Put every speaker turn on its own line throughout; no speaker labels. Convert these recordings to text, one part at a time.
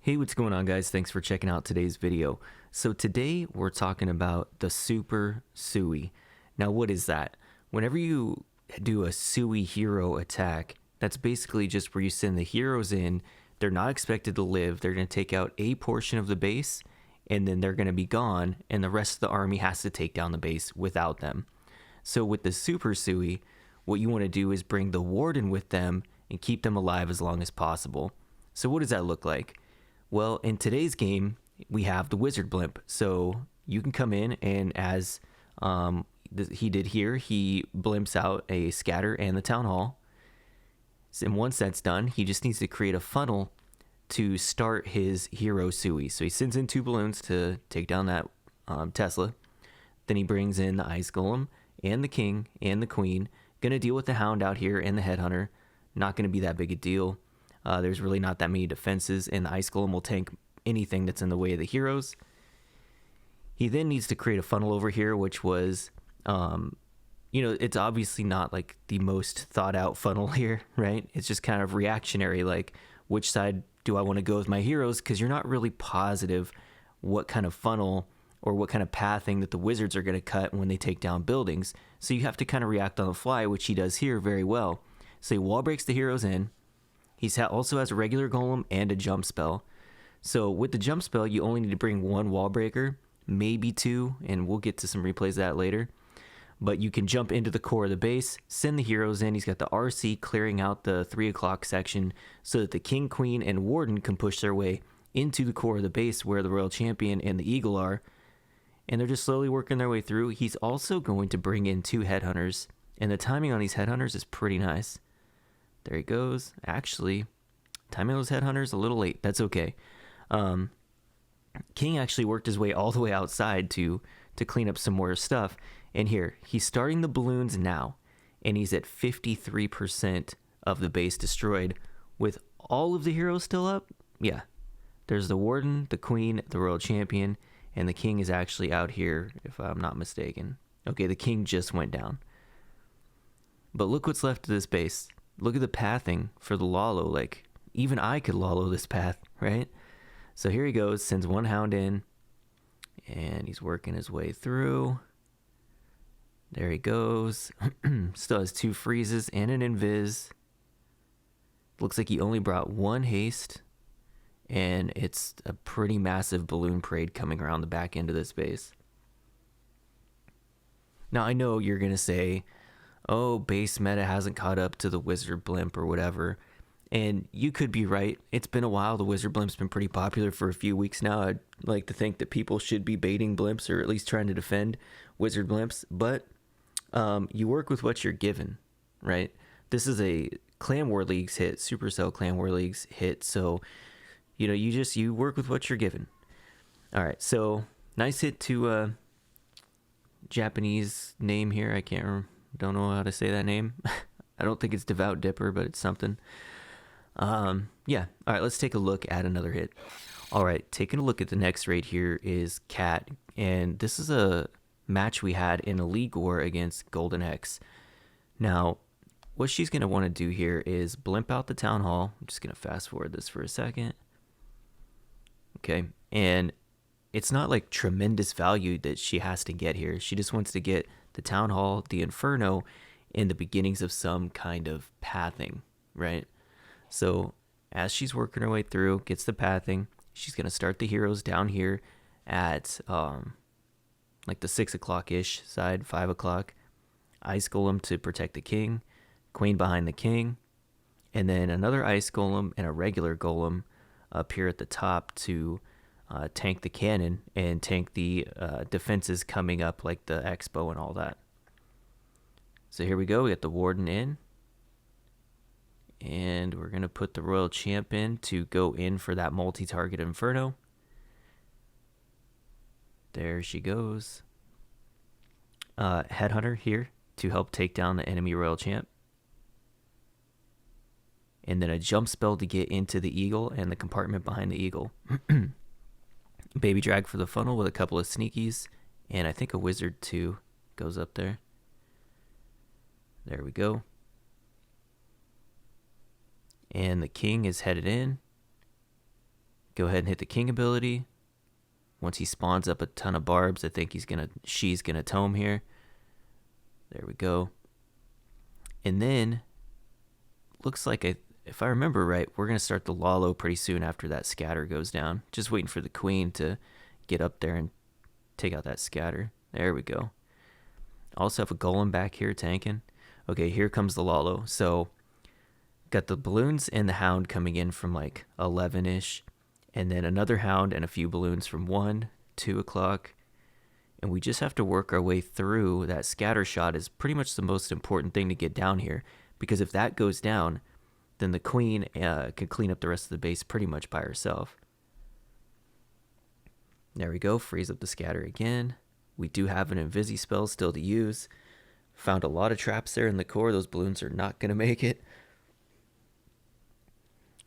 Hey, what's going on, guys? Thanks for checking out today's video. So today we're talking about the Super Sui. Now, what is that? Whenever you do a Sui hero attack, that's basically just where you send the heroes in. They're not expected to live. They're going to take out a portion of the base, and then they're going to be gone, and the rest of the army has to take down the base without them. So with the Super Sui, what you want to do is bring the Warden with them and keep them alive as long as possible. So what does that look like? Well, in today's game, we have the Wizard Blimp. So you can come in and as he did here, he blimps out a Scatter and the Town Hall. And once that's done, he just needs to create a funnel to start his hero Sui. So he sends in 2 balloons to take down that Tesla. Then he brings in the Ice Golem and the King and the Queen. Gonna deal with the Hound out here and the Headhunter. Not gonna be that big a deal. There's really not that many defenses, and the Ice Golem will tank anything that's in the way of the heroes. He then needs to create a funnel over here, which was, it's obviously not like the most thought out funnel here, right? It's just kind of reactionary, like which side do I want to go with my heroes? Because you're not really positive what kind of funnel or what kind of pathing that the wizards are going to cut when they take down buildings. So you have to kind of react on the fly, which he does here very well. So he wall breaks the heroes in. He also has a regular golem and a jump spell. So with the jump spell, you only need to bring 1 wall breaker, maybe 2, and we'll get to some replays of that later. But you can jump into the core of the base, send the heroes in. He's got the RC clearing out the 3 o'clock section so that the King, Queen, and Warden can push their way into the core of the base where the Royal Champion and the Eagle are. And they're just slowly working their way through. He's also going to bring in 2 Headhunters, and the timing on these Headhunters is pretty nice. There he goes. Actually, timing those Headhunters a little late. That's okay. King actually worked his way all the way outside to clean up some more stuff. And here, he's starting the balloons now, and he's at 53% of the base destroyed with all of the heroes still up. Yeah, there's the Warden, the Queen, the Royal Champion, and the King is actually out here, if I'm not mistaken. Okay, the King just went down. But look what's left of this base. Look at the pathing for the Lalo. Like, even I could Lalo this path, right? So here he goes, sends 1 Hound in, and he's working his way through. There he goes. Still has 2 freezes and an invis. Looks like he only brought 1 haste, and it's a pretty massive balloon parade coming around the back end of this base. Now, I know you're going to say, oh, base meta hasn't caught up to the Wizard Blimp or whatever. And you could be right. It's been a while. The Wizard Blimp's been pretty popular for a few weeks now. I'd like to think that people should be baiting Blimps or at least trying to defend Wizard Blimps. But you work with what you're given, right? This is a Clan War Leagues hit, Supercell Clan War Leagues hit. So, you work with what you're given. All right, so nice hit to Japanese name here. I can't remember. Don't know how to say that name. I don't think it's Devout Dipper, but it's something. Yeah. All right, let's take a look at another hit. All right, taking a look at the next raid here is Cat, and this is a match we had in a League War against Golden X. Now, what she's going to want to do here is blimp out the Town Hall. I'm just going to fast forward this for a second. Okay, and it's not like tremendous value that she has to get here. She just wants to get the Town Hall, the Inferno, and the beginnings of some kind of pathing, right? So as she's working her way through, gets the pathing, she's going to start the heroes down here at like the 6 o'clock-ish side, 5 o'clock. Ice Golem to protect the King, Queen behind the King, and then another Ice Golem and a regular Golem up here at the top to tank the cannon and tank the defenses coming up like the Expo and all that. So here we go. We got the Warden in. And we're going to put the Royal Champ in to go in for that multi-target Inferno. There she goes. Headhunter here to help take down the enemy Royal Champ. And then a jump spell to get into the Eagle and the compartment behind the Eagle. Baby drag for the funnel with a couple of sneakies. And I think a wizard too goes up there. There we go. And the King is headed in. Go ahead and hit the king ability. Once he spawns up a ton of barbs, I think she's gonna tome here. There we go. And then, looks like if I remember right, we're gonna start the Lalo pretty soon after that scatter goes down. Just waiting for the queen to get up there and take out that scatter. There we go. Also have a golem back here tanking. Okay, here comes the Lalo. So, got the balloons and the hound coming in from like 11-ish. And then another hound and a few balloons from 1, 2 o'clock. And we just have to work our way through. That scatter shot is pretty much the most important thing to get down here. Because if that goes down, then the queen can clean up the rest of the base pretty much by herself. There we go, freeze up the scatter again. We do have an invisi spell still to use. Found a lot of traps there in the core. Those balloons are not going to make it.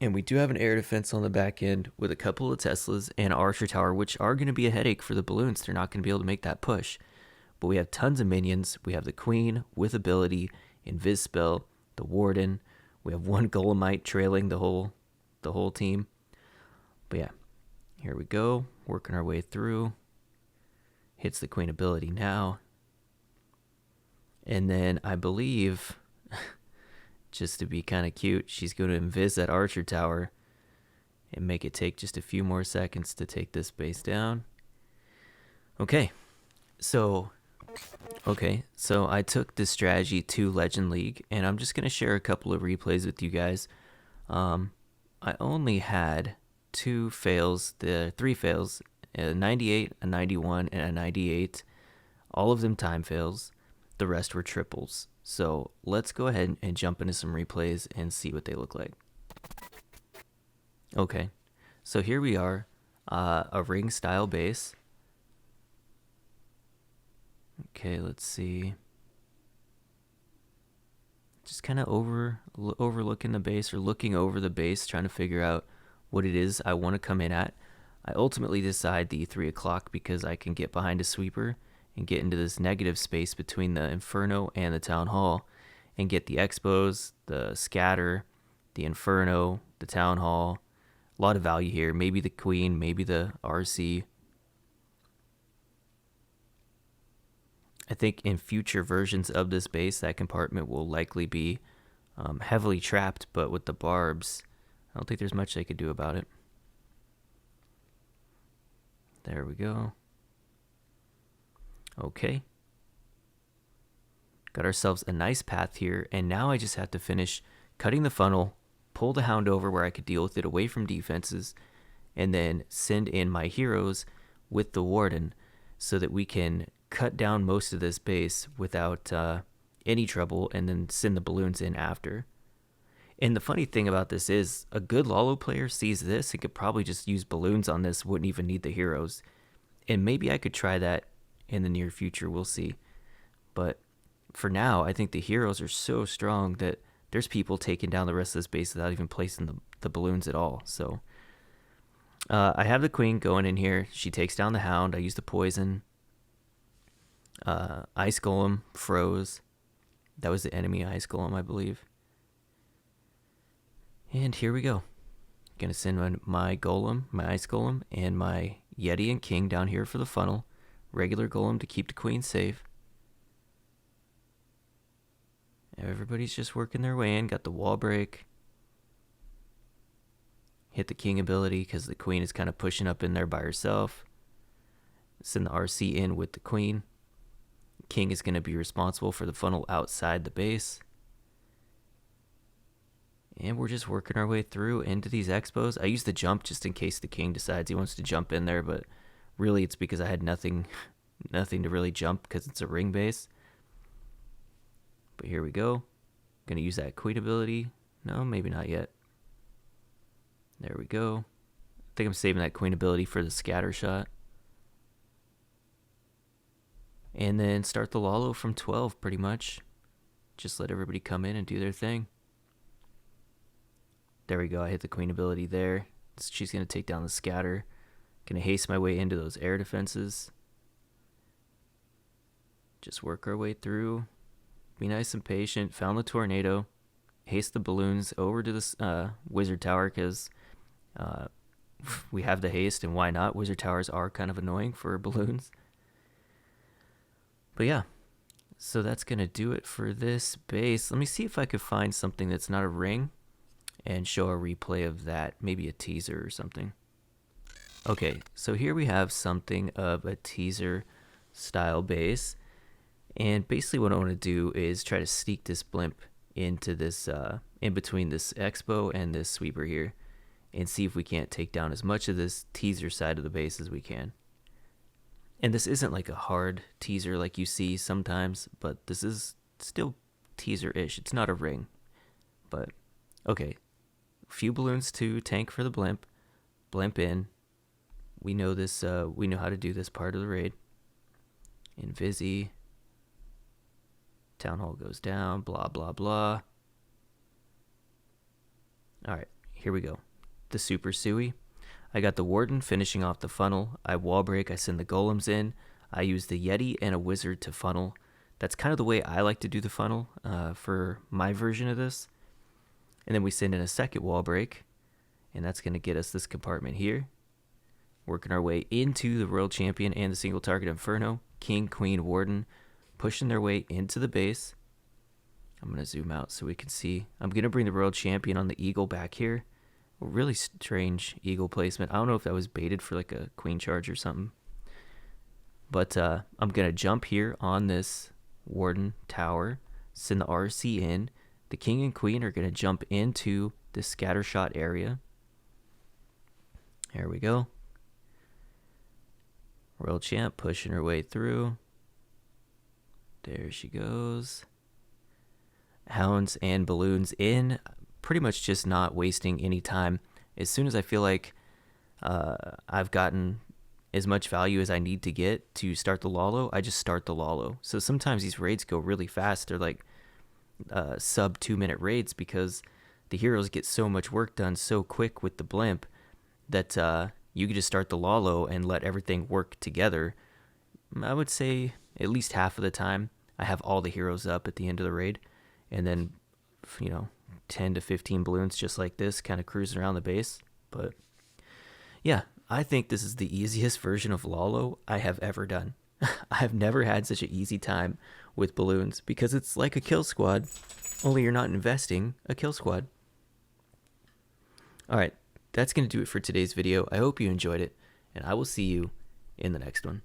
And we do have an air defense on the back end with a couple of Teslas and Archer Tower, which are going to be a headache for the balloons. They're not going to be able to make that push. But we have tons of minions. We have the Queen with ability, Invis spell, the Warden. We have one Golemite trailing the whole team. But yeah, here we go. Working our way through. Hits the Queen ability now. And then I believe... just to be kind of cute, she's going to invis that Archer Tower and make it take just a few more seconds to take this base down. Okay, so I took this strategy to Legend League, and I'm just going to share a couple of replays with you guys. I only had 3 fails, a 98, a 91, and a 98. All of them time fails. The rest were triples. So let's go ahead and jump into some replays and see what they look like. Okay, so here we are, a ring style base. Okay, let's see. Just kind of overlooking the base, or looking over the base, trying to figure out what it is I want to come in at. I ultimately decide the 3 o'clock because I can get behind a sweeper and get into this negative space between the Inferno and the Town Hall and get the Expos, the Scatter, the Inferno, the Town Hall. A lot of value here. Maybe the Queen, maybe the RC. I think in future versions of this base, that compartment will likely be heavily trapped, but with the barbs, I don't think there's much they could do about it. There we go. Okay. Got ourselves a nice path here, and now I just have to finish cutting the funnel, pull the hound over where I could deal with it away from defenses, and then send in my heroes with the Warden so that we can cut down most of this base without any trouble, and then send the balloons in after. And the funny thing about this is, a good Lalo player sees this and could probably just use balloons on this, wouldn't even need the heroes. And maybe I could try that in the near future, we'll see. But for now, I think the heroes are so strong that there's people taking down the rest of this base without even placing the balloons at all. So I have the Queen going in here. She takes down the hound. I use the poison. Ice Golem froze. That was the enemy Ice Golem, I believe. And here we go. Gonna send my Golem, my Ice Golem, and my Yeti and King down here for the funnel. Regular Golem to keep the Queen safe. Everybody's just working their way in. Got the wall break. Hit the King ability because the Queen is kind of pushing up in there by herself. Send the RC in with the Queen. King is going to be responsible for the funnel outside the base. And we're just working our way through into these Expos. I use the jump just in case the King decides he wants to jump in there, but really it's because I had nothing to really jump because it's a ring base. But here we go. Gonna use that Queen ability. No, maybe not yet. There we go. I think I'm saving that Queen ability for the scatter shot. And then start the Lalo from 12 pretty much. Just let everybody come in and do their thing. There we go. I hit the Queen ability there. She's going to take down the scatter. Going to haste my way into those air defenses. Just work our way through. Be nice and patient. Found the tornado. Haste the balloons over to this wizard tower because we have the haste, and why not? Wizard towers are kind of annoying for balloons. But yeah, so that's going to do it for this base. Let me see if I could find something that's not a ring and show a replay of that, maybe a teaser or something. Okay, so here we have something of a teaser style base, and basically what I want to do is try to sneak this blimp into this in between this expo and this sweeper here, and see if we can't take down as much of this teaser side of the base as we can. And this isn't like a hard teaser like you see sometimes, but this is still teaser-ish. It's not a ring, but okay. A few balloons to tank for the blimp. Blimp in. We know this. We know how to do this part of the raid. Invisi. Town hall goes down. Blah blah blah. All right, here we go. The super Sui. I got the warden finishing off the funnel. I wall break. I send the golems in. I use the yeti and a wizard to funnel. That's kind of the way I like to do the funnel for my version of this. And then we send in a second wall break, and that's going to get us this compartment here. Working our way into the World Champion and the single target Inferno. King, Queen, Warden pushing their way into the base. I'm going to zoom out so we can see. I'm going to bring the World Champion on the Eagle back here. A really strange Eagle placement. I don't know if that was baited for like a Queen charge or something. But I'm going to jump here on this Warden tower. Send the RC in. The King and Queen are going to jump into this scatter shot area. There we go. World Champ pushing her way through. There she goes. Hounds and balloons in. Pretty much just not wasting any time. As soon as I feel like I've gotten as much value as I need to get to start the Lalo, I just start the Lalo. So sometimes these raids go really fast. They're like sub 2-minute raids because the heroes get so much work done so quick with the blimp that you can just start the Lalo and let everything work together. I would say at least half of the time I have all the heroes up at the end of the raid, and then 10 to 15 balloons just like this kind of cruising around the base. But yeah, I think this is the easiest version of Lalo I have ever done. I've never had such an easy time with balloons because it's like a kill squad, only you're not investing a kill squad. All right, that's going to do it for today's video. I hope you enjoyed it, and I will see you in the next one.